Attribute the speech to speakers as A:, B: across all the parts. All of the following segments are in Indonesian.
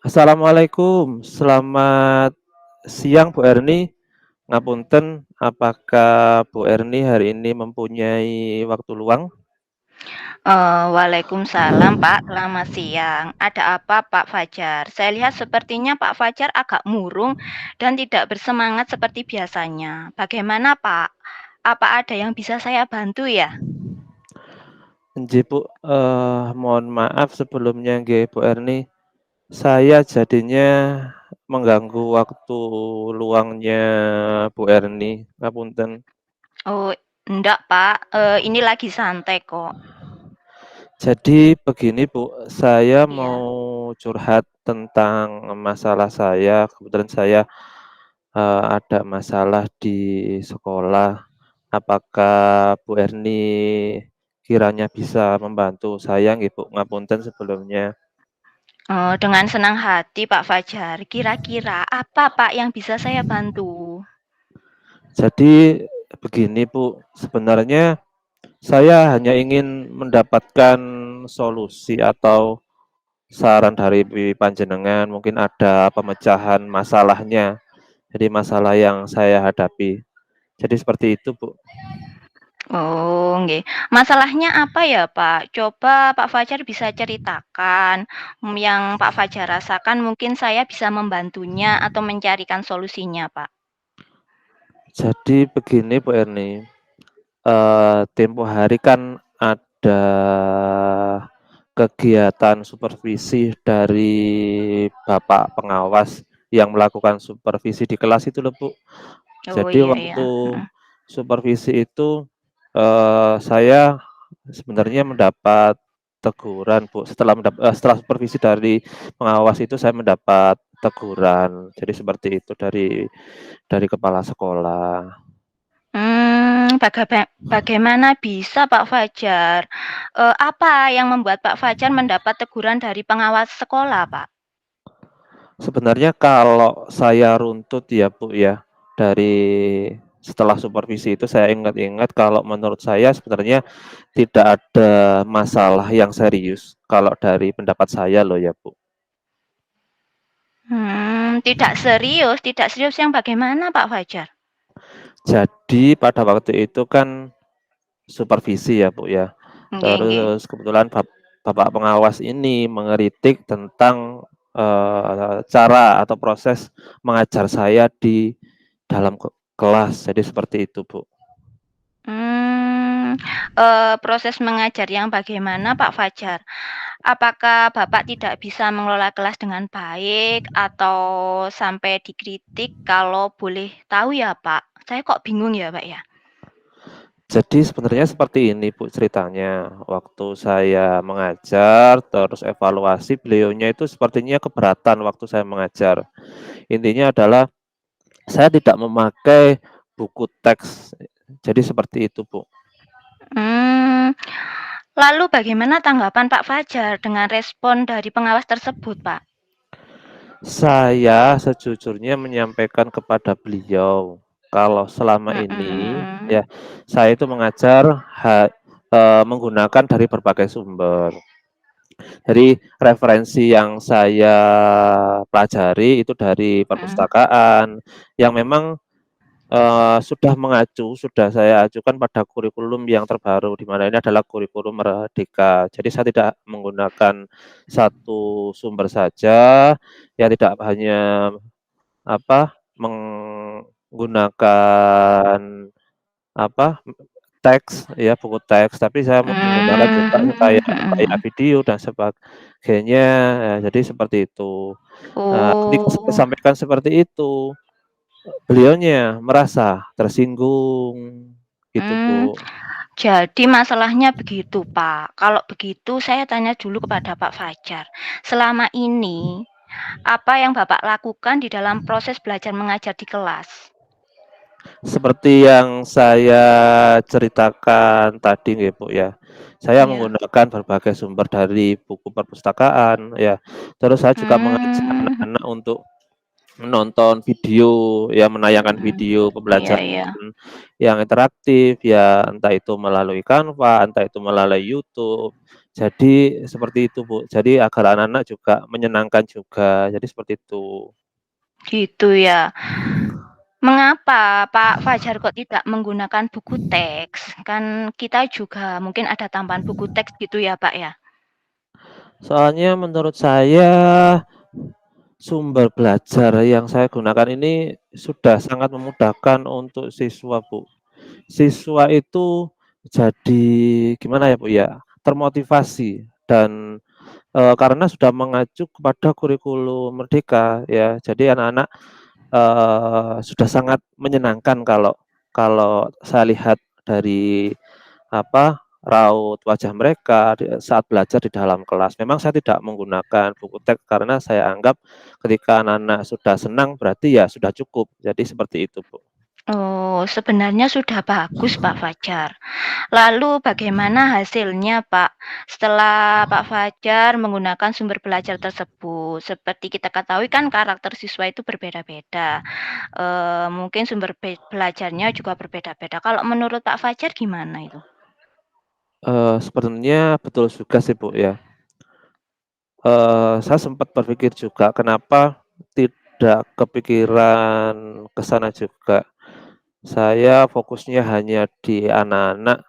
A: Assalamualaikum, selamat siang Bu Erni. Ngapunten, apakah Bu Erni hari ini mempunyai waktu luang?
B: Waalaikumsalam Pak, selamat siang. Ada apa Pak Fajar? Saya lihat sepertinya Pak Fajar agak murung dan tidak bersemangat seperti biasanya. Bagaimana Pak? Apa ada yang bisa saya bantu ya?
A: Nggih Bu, mohon maaf sebelumnya nggih Bu Erni, saya jadinya mengganggu waktu luangnya Bu Erni, ngapunten.
B: Oh, enggak Pak, ini lagi santai kok.
A: Jadi begini Bu, saya
B: Iya.
A: mau curhat tentang masalah saya, kebetulan saya ada masalah di sekolah. Apakah Bu Erni kiranya bisa membantu saya nggih Bu, ngapunten sebelumnya.
B: Dengan senang hati Pak Fajar. Kira-kira apa Pak yang bisa saya bantu?
A: Jadi begini Bu, sebenarnya saya hanya ingin mendapatkan solusi atau saran dari panjenengan, mungkin ada pemecahan masalahnya, jadi masalah yang saya hadapi. Jadi seperti itu Bu.
B: Oh, nggih. Masalahnya apa ya, Pak? Coba Pak Fajar bisa ceritakan, yang Pak Fajar rasakan mungkin saya bisa membantunya atau mencarikan solusinya, Pak.
A: Jadi begini Bu Erni, tempo hari kan ada kegiatan supervisi dari bapak pengawas yang melakukan supervisi di kelas itu loh Bu.
B: Oh,
A: Jadi
B: iya
A: waktu
B: iya, mhm.
A: supervisi itu, saya sebenarnya mendapat teguran Bu, setelah supervisi dari pengawas itu saya mendapat teguran. Jadi seperti itu dari kepala sekolah.
B: Bagaimana bisa Pak Fajar? Apa yang membuat Pak Fajar mendapat teguran dari pengawas sekolah, Pak?
A: Sebenarnya kalau saya runtut ya Bu ya, dari setelah supervisi itu saya ingat-ingat kalau menurut saya sebenarnya tidak ada masalah yang serius kalau dari pendapat saya loh ya Bu.
B: Tidak serius yang bagaimana Pak Fajar?
A: Jadi pada waktu itu kan supervisi ya Bu ya,
B: Nggih nggih.
A: terus kebetulan bapak pengawas ini mengeritik tentang, cara atau proses mengajar saya di dalam kelas, jadi seperti itu Bu.
B: Mmm, Proses mengajar yang bagaimana Pak Fajar? Apakah Bapak tidak bisa mengelola kelas dengan baik atau sampai dikritik? Kalau boleh tahu ya Pak, saya kok bingung ya Pak ya?
A: Jadi sebenarnya seperti ini Bu ceritanya, waktu saya mengajar terus evaluasi beliaunya itu sepertinya keberatan waktu saya mengajar. Intinya adalah saya tidak memakai buku teks, jadi seperti itu Bu.
B: Mmm, Lalu bagaimana tanggapan Pak Fajar dengan respon dari pengawas tersebut Pak?
A: Saya sejujurnya menyampaikan kepada beliau, kalau selama
B: Mhm
A: ini
B: mhm.
A: ya, saya itu mengajar menggunakan dari berbagai sumber. Jadi referensi yang saya pelajari itu dari
B: Mhm.
A: perpustakaan yang memang, sudah saya ajukan pada kurikulum yang terbaru, di mana ini adalah kurikulum Merdeka. Jadi saya tidak menggunakan satu sumber saja, ya tidak hanya menggunakan apa, teks ya, buku teks, tapi saya menggunakan juga
B: Mhm
A: kayak kayak
B: mhm.
A: video dan sebagainya, jadi seperti itu. Ketika saya
B: Oh.
A: sampaikan seperti itu, beliaunya merasa tersinggung, gitu
B: Mmm,
A: Bu.
B: jadi masalahnya begitu, Pak. Kalau begitu saya tanya dulu kepada Pak Fajar. Selama ini, apa yang Bapak lakukan di dalam proses belajar mengajar di kelas?
A: Seperti yang saya ceritakan tadi nggih Bu ya, saya
B: Iya.
A: menggunakan berbagai sumber dari buku perpustakaan ya, terus saya juga mengajak
B: Mmm,
A: anak-anak untuk menonton video, ya menayangkan
B: mhm.
A: video
B: Iya
A: pembelajaran
B: iya.
A: yang interaktif, ya entah itu melalui Canva, entah itu melalui YouTube. Jadi seperti itu, Bu. Jadi agar anak-anak juga menyenangkan juga, jadi seperti itu.
B: Gitu ya. Mengapa Pak Fajar kok tidak menggunakan buku teks? Kan kita juga mungkin ada tambahan buku teks gitu ya, Pak, ya?
A: Soalnya menurut saya sumber belajar yang saya gunakan ini sudah sangat memudahkan untuk siswa, Bu. Siswa itu jadi gimana ya, Bu, ya, termotivasi dan, karena sudah mengacu kepada kurikulum Merdeka ya, jadi anak-anak, sudah sangat menyenangkan kalau kalau saya lihat dari apa, raut wajah mereka saat belajar di dalam kelas. Memang saya tidak menggunakan buku teks karena saya anggap ketika anak-anak sudah senang berarti ya sudah cukup. Jadi seperti itu, Bu.
B: Oh, sebenarnya sudah bagus, Pak Fajar. Lalu bagaimana hasilnya, Pak, setelah Pak Fajar menggunakan sumber belajar tersebut? Seperti kita ketahui kan karakter siswa itu berbeda-beda, mungkin sumber belajarnya juga berbeda-beda. Kalau menurut Pak Fajar gimana itu?
A: Sebenarnya betul juga sih, Bu, ya. Saya sempat berpikir juga kenapa tidak kepikiran ke sana juga. Saya fokusnya hanya di anak-anak,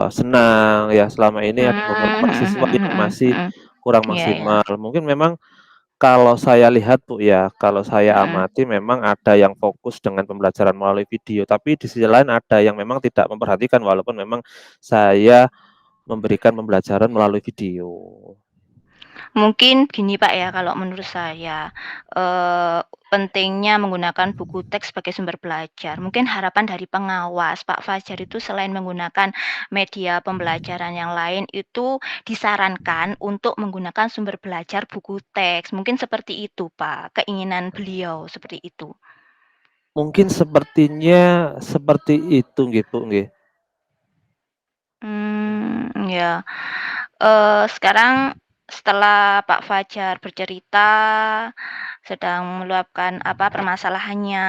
A: senang ya, selama ini ada
B: Mmm,
A: beberapa
B: mhm
A: siswa yang
B: mhm
A: masih
B: mhm.
A: kurang
B: Iya iya.
A: maksimal. Mungkin memang kalau saya lihat, Bu, ya, kalau saya
B: Mhm.
A: amati memang ada yang fokus dengan pembelajaran melalui video, tapi di sisi lain ada yang memang tidak memperhatikan walaupun memang saya memberikan pembelajaran melalui video.
B: Mungkin gini Pak ya, kalau menurut saya, pentingnya menggunakan buku teks sebagai sumber belajar. Mungkin harapan dari pengawas Pak Fajar itu selain menggunakan media pembelajaran yang lain, itu disarankan untuk menggunakan sumber belajar buku teks. Mungkin seperti itu Pak, keinginan beliau seperti itu.
A: Mungkin sepertinya seperti itu nggih, Bu, nggih.
B: Ya. Sekarang setelah Pak Fajar bercerita, sedang meluapkan apa permasalahannya,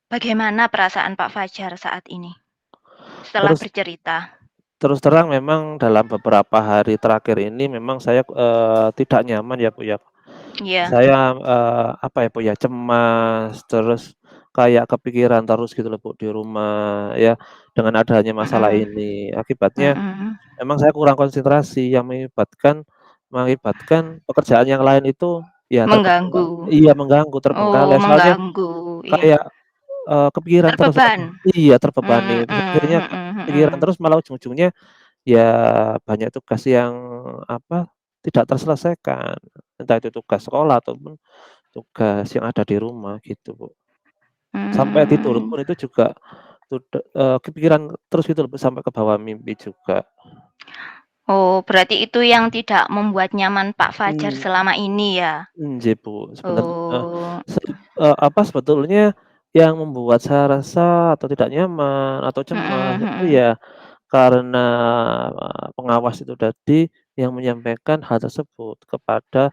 B: bagaimana perasaan Pak Fajar saat ini setelah
A: Terus
B: bercerita?
A: terus terang memang dalam beberapa hari terakhir ini memang saya, tidak nyaman ya, Bu, ya.
B: Iya,
A: Saya, apa ya, Bu, ya, cemas, terus kayak kepikiran terus gitu loh, Bu, di rumah ya, dengan adanya masalah
B: mhm,
A: ini. Akibatnya
B: mhm,
A: memang saya kurang konsentrasi yang mengakibatkan mengakibatkan pekerjaan yang lain itu ya
B: mengganggu.
A: iya mengganggu,
B: Oh,
A: terbengkalai. Soalnya
B: mengganggu, iya.
A: kayak, kepikiran terus
B: Terbeban?
A: iya terbebani,
B: Mhm
A: terus akhirnya
B: mhm
A: kepikiran
B: mhm.
A: terus malah ujung-ujungnya ya banyak tugas yang apa, tidak terselesaikan. Entah itu tugas sekolah ataupun tugas yang ada di rumah gitu, Bu. Sampai tidur
B: Mmm.
A: pun itu juga kepikiran terus gitu loh, Bu, sampai ke bawah mimpi juga.
B: Oh, berarti itu yang tidak membuat nyaman Pak Fajar
A: Mmm.
B: selama ini ya?
A: Nggih, Bu, sebenarnya
B: Oh,
A: apa, sebetulnya yang membuat saya rasa atau tidak nyaman atau cemas
B: mhm
A: itu
B: mhm.
A: ya karena, pengawas itu tadi yang menyampaikan hal tersebut kepada,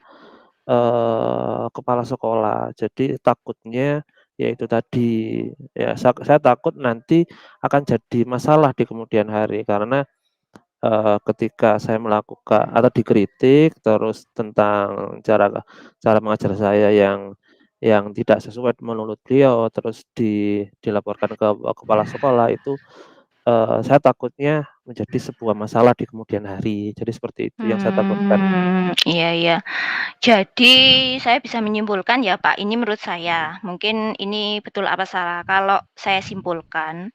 A: kepala sekolah. Jadi takutnya ya itu tadi, ya saya takut nanti akan jadi masalah di kemudian hari karena ketika saya melakukan atau dikritik terus tentang cara cara mengajar saya yang tidak sesuai menurut beliau, terus dilaporkan ke kepala sekolah itu, saya takutnya menjadi sebuah masalah di kemudian hari. Jadi seperti itu yang saya takutkan.
B: Iya iya. Jadi saya bisa menyimpulkan ya Pak, ini menurut saya, mungkin ini betul apa salah, kalau saya simpulkan,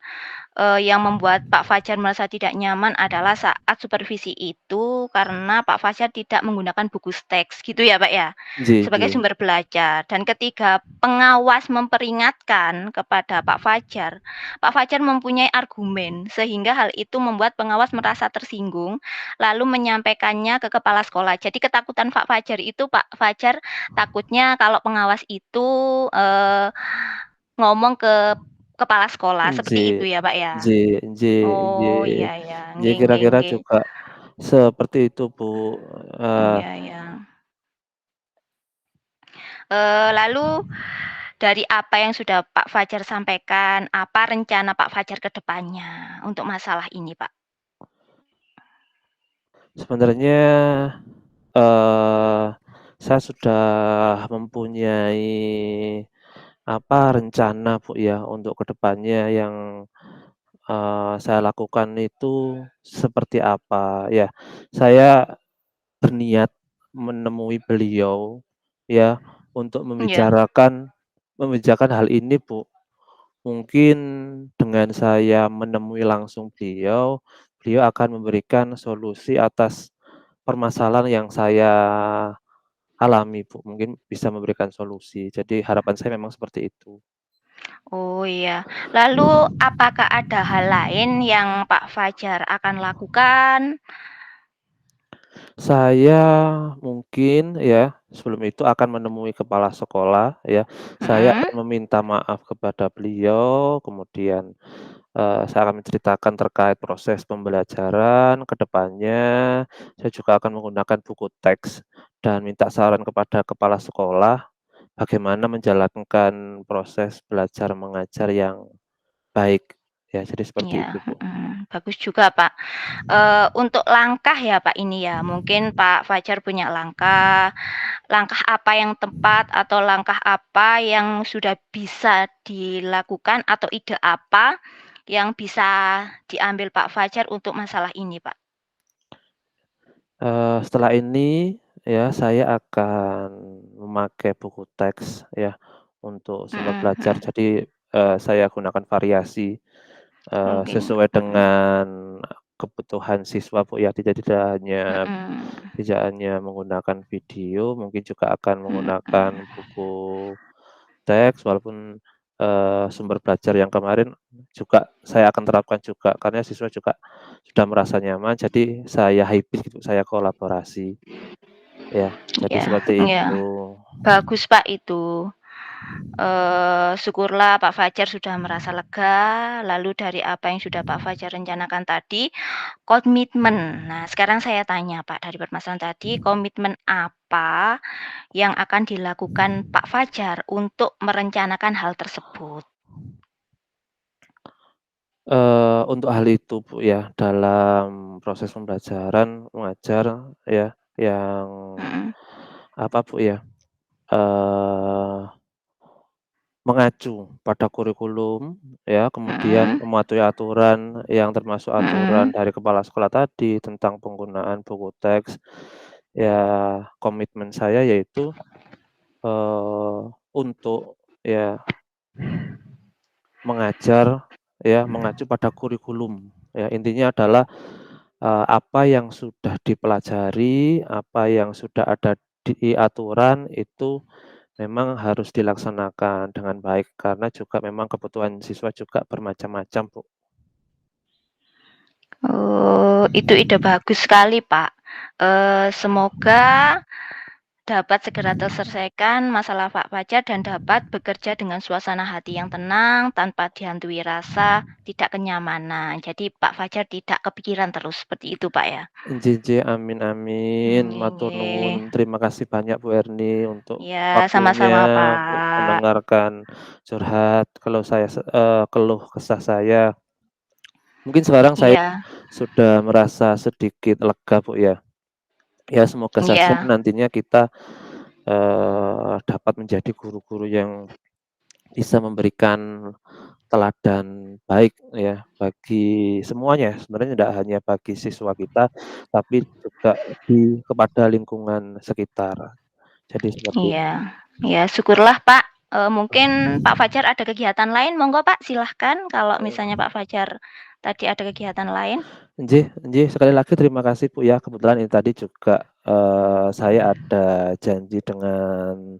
B: yang membuat Pak Fajar merasa tidak nyaman adalah saat supervisi itu karena Pak Fajar tidak menggunakan buku teks gitu ya, Pak, ya?
A: Nggih
B: Sebagai
A: nggih.
B: sumber belajar dan ketika pengawas memperingatkan kepada Pak Fajar mempunyai argumen sehingga hal itu membuat pengawas merasa tersinggung lalu menyampaikannya ke kepala sekolah. Jadi ketakutan Pak Fajar itu Pak Fajar takutnya kalau pengawas itu, eee, ngomong ke kepala sekolah, seperti
A: Nggih
B: itu ya, Pak, ya?
A: nggih nggih
B: Oh,
A: nggih.
B: iya iya,
A: Nggih,
B: nggih nggih
A: kira-kira
B: nggih.
A: juga seperti itu, Bu, eee
B: Iya iya. Lalu dari apa yang sudah Pak Fajar sampaikan, apa rencana Pak Fajar ke depannya untuk masalah ini, Pak?
A: Sebenarnya, eee, saya sudah mempunyai, rencana, Bu, ya, untuk ke depannya yang, saya lakukan itu seperti apa, ya. Saya berniat menemui beliau, ya, untuk
B: Iya.
A: membicarakan hal ini, Bu. Mungkin dengan saya menemui langsung beliau, beliau akan memberikan solusi atas permasalahan yang saya alami, Bu. Mungkin bisa memberikan solusi. Jadi harapan saya memang seperti itu.
B: Oh, iya. Lalu apakah ada hal lain yang Pak Fajar akan lakukan?
A: Saya mungkin ya, sebelum itu akan menemui kepala sekolah ya. Saya
B: Mhm,
A: akan meminta maaf kepada beliau, kemudian, saya akan menceritakan terkait proses pembelajaran ke depannya. Saya juga akan menggunakan buku teks dan minta saran kepada kepala sekolah, bagaimana menjalankan proses belajar mengajar yang baik. Ya, jadi seperti
B: iya,
A: itu, Bu.
B: bagus juga, Pak. Untuk langkah ya, Pak, ini ya, mungkin Pak Fajar punya langkah, langkah apa yang tepat atau langkah apa yang sudah bisa dilakukan atau ide apa yang bisa diambil Pak Fajar untuk masalah ini, Pak?
A: Setelah ini ya saya akan memakai buku teks ya untuk sumber
B: Mhm
A: belajar.
B: mhm.
A: Jadi, saya gunakan variasi,
B: Oke,
A: sesuai dengan kebutuhan siswa, Bu, ya. Jadi
B: mhm,
A: tidak hanya menggunakan video, mungkin juga akan menggunakan
B: mhm.
A: buku teks walaupun, sumber belajar yang kemarin juga saya akan terapkan juga karena siswa juga sudah merasa nyaman, jadi saya hybrid gitu, saya kolaborasi, ya. Jadi
B: Iya
A: seperti
B: iya,
A: itu.
B: bagus, Pak, itu. Syukurlah Pak Fajar sudah merasa lega, lalu dari apa yang sudah Pak Fajar rencanakan tadi, komitmen. Nah, sekarang saya tanya, Pak, dari permasalahan tadi, komitmen apa yang akan dilakukan Pak Fajar untuk merencanakan hal tersebut?
A: Untuk hal itu, Bu, ya, dalam proses pembelajaran mengajar ya, yang
B: Mhm
A: Bu, ya, eee mengacu pada kurikulum ya, kemudian
B: mhm
A: mematuhi aturan yang termasuk aturan
B: mhm.
A: dari kepala sekolah tadi tentang penggunaan buku teks. Ya, komitmen saya yaitu, untuk ya mengajar ya, mengacu pada kurikulum ya. Intinya adalah, apa yang sudah dipelajari, apa yang sudah ada di aturan itu memang harus dilaksanakan dengan baik karena juga memang kebutuhan siswa juga bermacam-macam, Bu.
B: Oh, itu ide bagus sekali, Pak. Semoga dapat segera terselesaikan masalah Pak Fajar dan dapat bekerja dengan suasana hati yang tenang tanpa dihantui rasa tidak kenyamanan. Jadi Pak Fajar tidak kepikiran terus, seperti itu, Pak, ya?
A: Nggih nggih, amin amin,
B: Nggih
A: matur nuwun.
B: nggih.
A: Terima kasih banyak Bu Erni untuk
B: Iya,
A: waktunya,
B: sama-sama,
A: untuk
B: Pak.
A: mendengarkan curhat keluh kesah saya. Mungkin sekarang saya
B: Iya
A: sudah merasa sedikit lega, Bu, ya. Ya semoga saja
B: iya
A: nantinya kita, dapat menjadi guru-guru yang bisa memberikan teladan baik ya bagi semuanya, sebenarnya tidak hanya bagi siswa kita, tapi juga kepada lingkungan sekitar. Jadi seperti itu.
B: iya iya, syukurlah, Pak. Mungkin Pak Fajar ada kegiatan lain, monggo, Pak, silahkan kalau misalnya Pak Fajar tadi ada kegiatan lain.
A: Nggih nggih, sekali lagi terima kasih, Bu, ya. Kebetulan ini tadi juga, saya ada janji dengan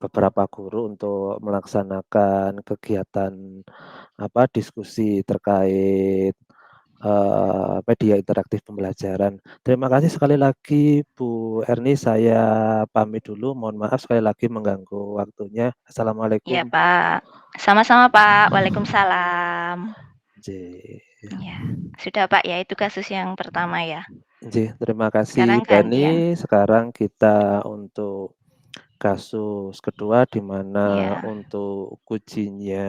A: beberapa guru untuk melaksanakan kegiatan, diskusi terkait, media interaktif pembelajaran. Terima kasih sekali lagi, Bu Erni, saya pamit dulu, mohon maaf sekali lagi mengganggu waktunya.
B: Iya,
A: Assalamualaikum.
B: Pak. Sama-sama, Pak. Waalaikumsalam.
A: Nggih.
B: Ya, sudah, Pak, ya, itu kasus yang pertama ya.
A: Nggih, terima kasih,
B: Sekarang
A: Bu Erni.
B: gantian.
A: Sekarang kita untuk kasus kedua, di mana
B: Iya
A: untuk kuncinya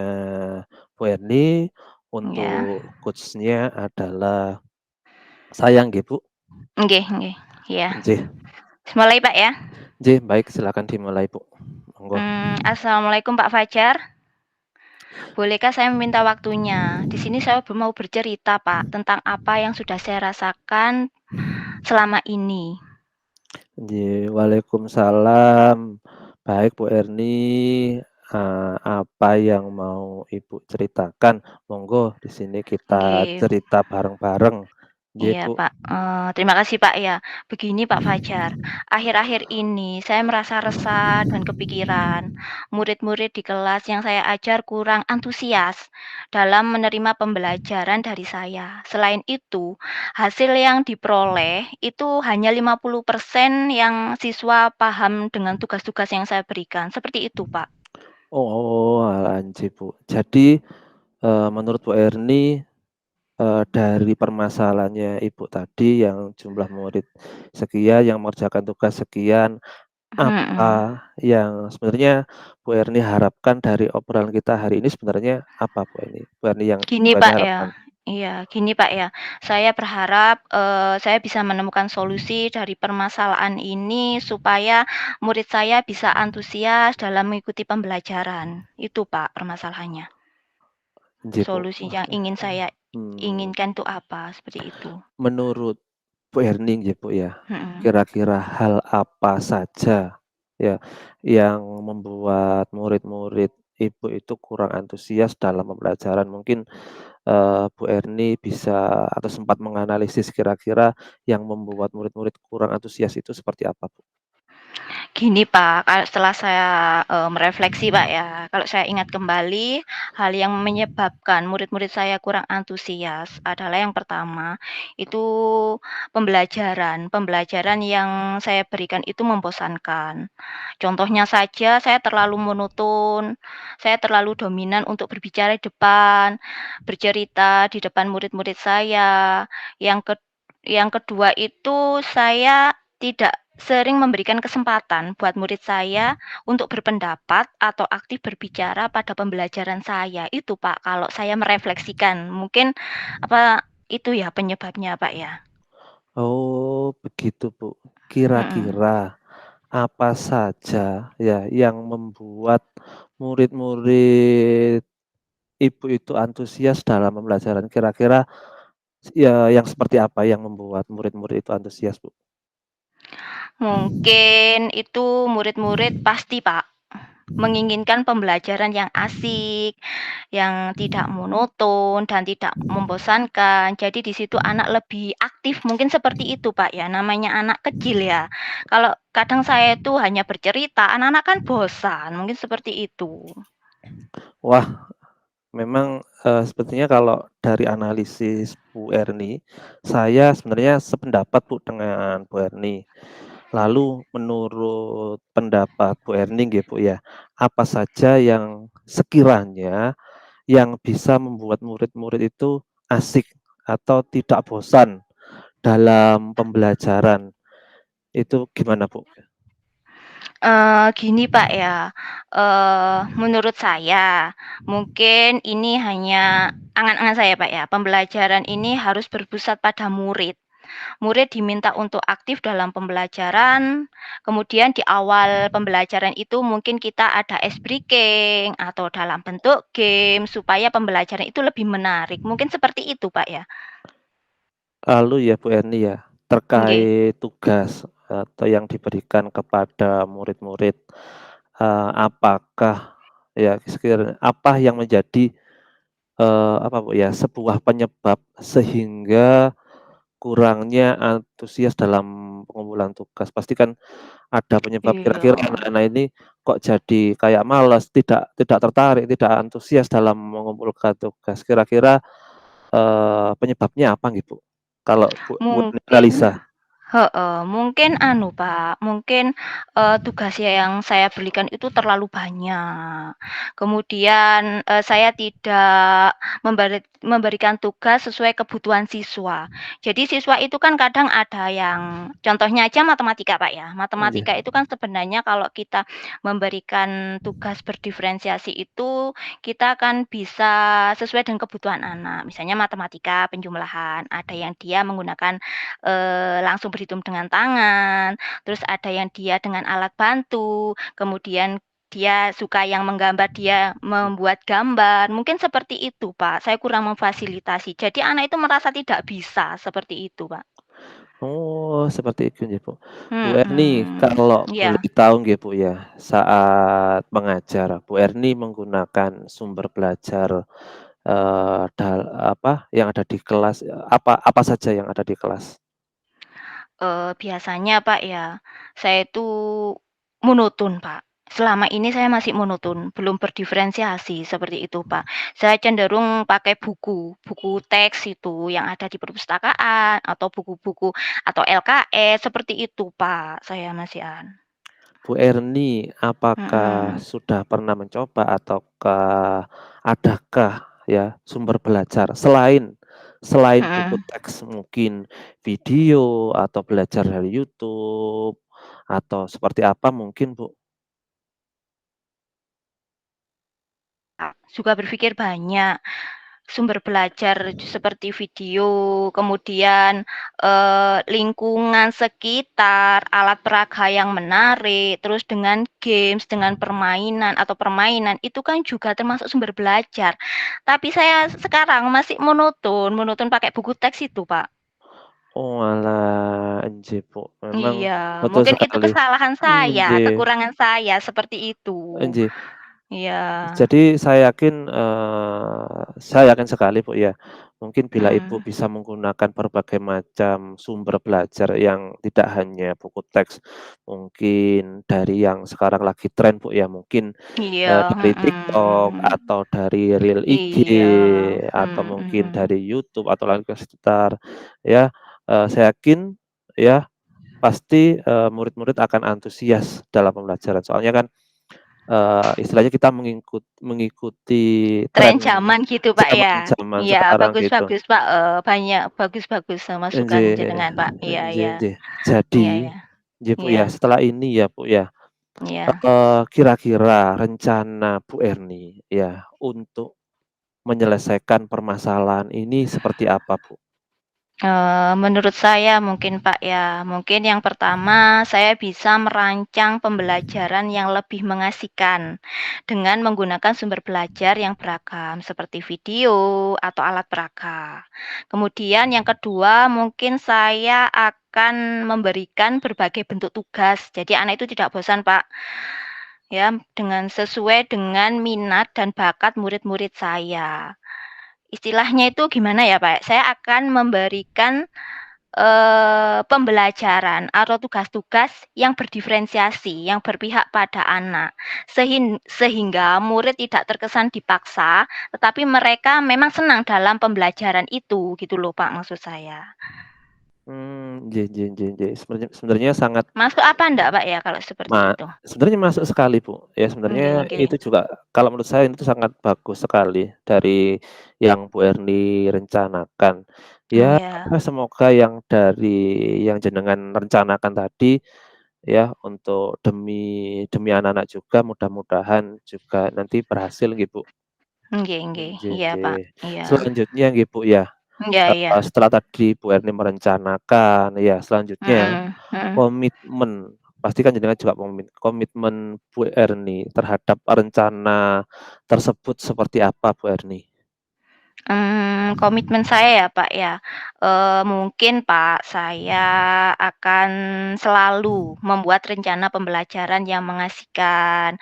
A: Bu Erni,
B: iya.
A: untuk coach-nya adalah saya nggih, Bu.
B: Nggih nggih, iya.
A: Nggih.
B: Mulai, Pak, ya.
A: Nggih, baik silakan dimulai, Bu. Monggo.
B: Assalamualaikum Pak Fajar. Bolehkah saya meminta waktunya? Di sini saya mau bercerita, Pak, tentang apa yang sudah saya rasakan selama ini.
A: Nggih, waalaikumsalam. Baik, Bu Erni, apa yang mau Ibu ceritakan? Monggo di sini kita
B: Nggih.
A: cerita bareng-bareng. Nggih,
B: Iya,
A: Bu.
B: Pak, terima kasih, Pak, ya. Begini, Pak Fajar, akhir-akhir ini saya merasa resah dan kepikiran. Murid-murid di kelas yang saya ajar kurang antusias dalam menerima pembelajaran dari saya. Selain itu, hasil yang diperoleh itu hanya 50% yang siswa paham dengan tugas-tugas yang saya berikan, seperti itu, Pak.
A: Oh, nggih, Bu. Jadi, menurut Bu Erni, dari permasalahannya Ibu tadi yang jumlah murid sekian, yang mengerjakan tugas sekian,
B: Mhm.
A: apa yang sebenarnya Bu Erni harapkan dari obrolan kita hari ini sebenarnya apa Bu Erni?
B: Gini,
A: Bu Erni
B: Pak, ya,
A: harapkan?
B: iya, gini, Pak, ya, saya berharap, saya bisa menemukan solusi dari permasalahan ini supaya murid saya bisa antusias dalam mengikuti pembelajaran. Itu, Pak, permasalahannya.
A: Nggih, Bu.
B: Solusi yang
A: Oke.
B: ingin saya
A: Mmm,
B: inginkan itu apa, seperti itu.
A: menurut Bu Erni nggih, Bu, ya,
B: Mhm.
A: kira-kira hal apa saja ya yang membuat murid-murid Ibu itu kurang antusias dalam pembelajaran? Mungkin, Bu Erni bisa atau sempat menganalisis kira-kira yang membuat murid-murid kurang antusias itu seperti apa, Bu?
B: Gini, Pak, kalau setelah saya, merefleksi, Pak, ya, kalau saya ingat kembali, hal yang menyebabkan murid-murid saya kurang antusias adalah yang pertama, itu pembelajaran. Pembelajaran yang saya berikan itu membosankan. Contohnya saja saya terlalu monoton, saya terlalu dominan untuk berbicara di depan, bercerita di depan murid-murid saya. Yang kedua itu saya tidak sering memberikan kesempatan buat murid saya untuk berpendapat atau aktif berbicara pada pembelajaran saya. Itu, Pak, kalau saya merefleksikan. Mungkin itu ya penyebabnya, Pak, ya.
A: Oh, begitu, Bu.
B: Mhm.
A: Kira-kira apa saja ya yang membuat murid-murid Ibu itu antusias dalam pembelajaran? Kira-kira ya yang seperti apa yang membuat murid-murid itu antusias, Bu?
B: Mungkin itu murid-murid pasti, Pak, menginginkan pembelajaran yang asik, yang tidak monoton dan tidak membosankan. Jadi di situ anak lebih aktif, mungkin seperti itu, Pak, ya, namanya anak kecil ya. Kalau kadang saya itu hanya bercerita, anak-anak kan bosan, mungkin seperti itu.
A: Wah, memang, sepertinya kalau dari analisis Bu Erni, saya sebenarnya sependapat, Bu, dengan Bu Erni. Lalu menurut pendapat Bu Erni nggih, Bu, ya, apa saja yang sekiranya yang bisa membuat murid-murid itu asik atau tidak bosan dalam pembelajaran, itu gimana, Bu?
B: Gini, Pak, ya, menurut saya, mungkin ini hanya angan-angan saya, Pak, ya, pembelajaran ini harus berpusat pada murid. Murid diminta untuk aktif dalam pembelajaran, kemudian di awal pembelajaran itu mungkin kita ada ice breaking atau dalam bentuk game supaya pembelajaran itu lebih menarik. Mungkin seperti itu, Pak, ya?
A: Lalu ya Bu Erni ya,
B: Nggih.
A: terkait tugas atau yang diberikan kepada murid-murid, apakah ya apa yang menjadi, apa Bu ya, sebuah penyebab sehingga kurangnya antusias dalam pengumpulan tugas? Pasti kan ada penyebab
B: Iya.
A: kira-kira anak-anak ini kok jadi kayak malas, tidak tidak tertarik, tidak antusias dalam mengumpulkan tugas. Kira-kira, penyebabnya apa gitu? Kalau Bu
B: Mungkin
A: analisa?
B: Heeh, mungkin anu, Pak, mungkin, tugas yang saya berikan itu terlalu banyak. Kemudian, saya tidak memberikan tugas sesuai kebutuhan siswa. Jadi siswa itu kan kadang ada yang contohnya aja matematika, Pak, ya.
A: Iya,
B: Matematika itu kan sebenarnya kalau kita memberikan tugas berdiferensiasi itu, kita akan bisa sesuai dengan kebutuhan anak. Misalnya matematika penjumlahan, ada yang dia menggunakan langsung berhitung dengan tangan, terus ada yang dia dengan alat bantu, kemudian dia suka yang menggambar, dia
A: mmm.
B: membuat gambar, mungkin seperti itu, Pak. Saya kurang memfasilitasi. Jadi anak itu merasa tidak bisa, seperti itu, Pak.
A: Oh, seperti itu nggih, Bu. Bu Erni,
B: Mhm,
A: kalau boleh
B: iya.
A: tahu nggih, Bu, ya, saat mengajar, Bu Erni menggunakan sumber belajar, yang ada di kelas, apa apa saja yang ada di kelas?
B: Biasanya, Pak, ya, saya itu monoton, Pak. Selama ini saya masih monoton, belum berdiferensiasi seperti itu, Pak. Saya cenderung pakai buku, buku teks itu yang ada di perpustakaan atau buku-buku atau LKS seperti itu, Pak, saya Masian.
A: Bu Erni, apakah
B: Mhm,
A: sudah pernah mencoba ataukah adakah ya sumber belajar selain selain buku
B: mhm.
A: teks mungkin video atau belajar dari YouTube atau seperti apa mungkin, Bu?
B: Suka berpikir banyak. Sumber belajar seperti video, kemudian, lingkungan sekitar, alat peraga yang menarik, terus dengan games, dengan permainan atau permainan, itu kan juga termasuk sumber belajar. Tapi saya sekarang masih monoton, monoton pakai buku teks itu, Pak.
A: Oalah, enje, Bu, memang
B: Iya,
A: betul
B: mungkin itu
A: sekali.
B: kesalahan saya,
A: Enje
B: kekurangan saya, seperti itu.
A: enje.
B: Iya,
A: Jadi saya yakin sekali, Bu, ya, mungkin bila Ibu
B: mhm.
A: bisa menggunakan berbagai macam sumber belajar yang tidak hanya buku teks, mungkin dari yang sekarang lagi tren, Bu, ya, mungkin,
B: Iya,
A: dari TikTok
B: mhm.
A: atau dari Reel IG
B: Iya,
A: atau mungkin
B: mhm.
A: dari YouTube atau lain sekitar, ya, saya yakin, ya, pasti, murid-murid akan antusias dalam pembelajaran. Soalnya kan istilahnya kita mengikuti
B: Tren
A: tren
B: zaman gitu, Pak,
A: zaman
B: ya?
A: zaman
B: Iya,
A: sekarang
B: bagus
A: gitu.
B: bagus, Pak, banyak bagus bagus, masukan
A: Enje
B: jenengan, Pak. Iya
A: enje
B: iya.
A: enje.
B: Iya
A: Jadi
B: iya.
A: nggih, Bu,
B: Iya
A: ya, setelah ini ya, Bu, ya,
B: iya.
A: kira-kira rencana Bu Erni ya, untuk menyelesaikan permasalahan ini seperti apa, Bu?
B: Menurut saya mungkin, Pak, ya, mungkin yang pertama saya bisa merancang pembelajaran yang lebih mengasihkan dengan menggunakan sumber belajar yang beragam seperti video atau alat peraga. Kemudian yang kedua mungkin saya akan memberikan berbagai bentuk tugas, jadi anak itu tidak bosan, Pak. Ya, dengan sesuai dengan minat dan bakat murid-murid saya. Istilahnya itu gimana ya, Pak? Saya akan memberikan pembelajaran atau tugas-tugas yang berdiferensiasi, yang berpihak pada anak, sehingga murid tidak terkesan dipaksa, tetapi mereka memang senang dalam pembelajaran itu, gitu loh, Pak, maksud saya.
A: Nggih nggih nggih nggih. Sebenarnya sangat
B: Masuk apa enggak, Pak, ya kalau seperti
A: Ma
B: itu?
A: sebenarnya masuk sekali, Bu. Ya
B: Nggih
A: sebenarnya
B: nggih.
A: itu juga kalau menurut saya itu sangat bagus sekali dari yang Bu Erni rencanakan. Ya,
B: Iya.
A: semoga yang dari yang jenengan rencanakan tadi ya untuk demi demi anak-anak juga mudah-mudahan juga nanti berhasil nggih, Bu.
B: Nggih nggih.
A: Nggih
B: Iya, Pak.
A: nggih.
B: Iya.
A: Selanjutnya nggih, Bu, ya,
B: Iya iya.
A: setelah tadi Bu Erni merencanakan, ya selanjutnya
B: Mhm mhm.
A: komitmen, pasti kan jenengan juga komitmen Bu Erni terhadap rencana tersebut seperti apa, Bu Erni?
B: Komitmen saya ya, Pak, ya, mungkin, Pak, saya akan selalu membuat rencana pembelajaran yang mengasihkan,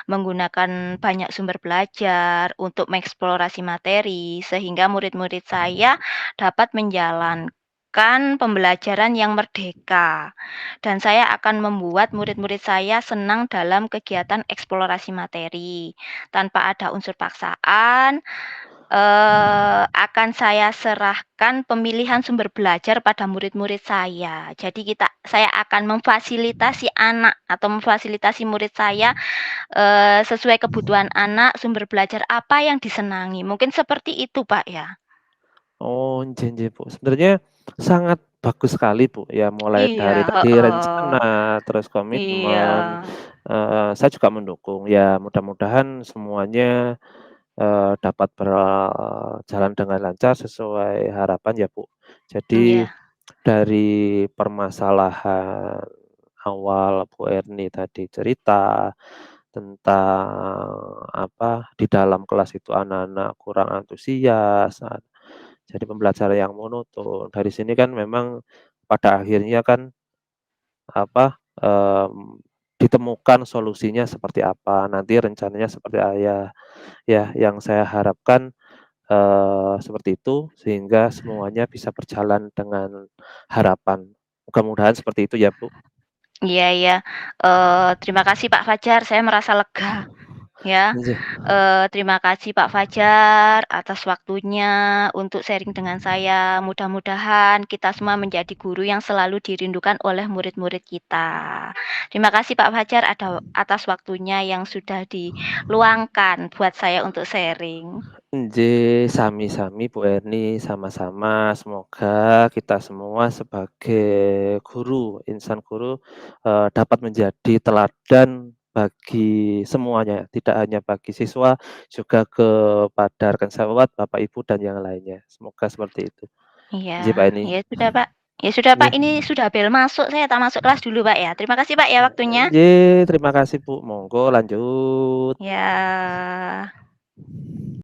B: menggunakan banyak sumber belajar untuk mengeksplorasi materi, sehingga murid-murid saya dapat menjalankan pembelajaran yang merdeka. Dan saya akan membuat murid-murid saya senang dalam kegiatan eksplorasi materi, tanpa ada unsur paksaan Akan saya serahkan pemilihan sumber belajar pada murid-murid saya. Jadi saya akan memfasilitasi anak atau memfasilitasi murid saya, sesuai kebutuhan anak, sumber belajar apa yang disenangi. Mungkin seperti itu, Pak, ya?
A: Oh, nggih nggih, Bu. Sebenarnya sangat bagus sekali, Bu, ya mulai
B: Iya,
A: dari tadi
B: heeh.
A: rencana, terus
B: Iya.
A: komitmen, saya juga mendukung. Ya mudah-mudahan semuanya, dapat berjalan dengan lancar sesuai harapan ya, Bu. Jadi
B: Iya.
A: dari permasalahan awal Bu Erni tadi cerita tentang apa, di dalam kelas itu anak-anak kurang antusias, jadi pembelajaran yang monoton. Dari sini kan memang pada akhirnya kan apa, ditemukan solusinya seperti apa, nanti rencananya seperti ya, yang saya harapkan, seperti itu sehingga semuanya bisa berjalan dengan harapan. Mudah-mudahan seperti itu ya, Bu.
B: Iya iya. Terima kasih Pak Fajar, saya merasa lega, ya.
A: Iya.
B: Terima kasih Pak Fajar atas waktunya untuk sharing dengan saya. Mudah-mudahan kita semua menjadi guru yang selalu dirindukan oleh murid-murid kita. Terima kasih Pak Fajar atas waktunya yang sudah diluangkan buat saya untuk sharing.
A: Nggih, sami-sami Bu Erni, sama-sama. Semoga kita semua sebagai guru, insan guru, dapat menjadi teladan bagi semuanya, tidak hanya bagi siswa, juga kepada rekan sewat, Bapak, Ibu, dan yang lainnya. Semoga seperti itu.
B: Iya,
A: Nggih, Pak Eni.
B: ya sudah Pak. Ya sudah Pak,
A: Nggih.
B: ini sudah bel masuk, saya tak masuk kelas dulu Pak ya. Terima kasih Pak ya waktunya.
A: Nggih, terima kasih Bu. Monggo lanjut.
B: Ya.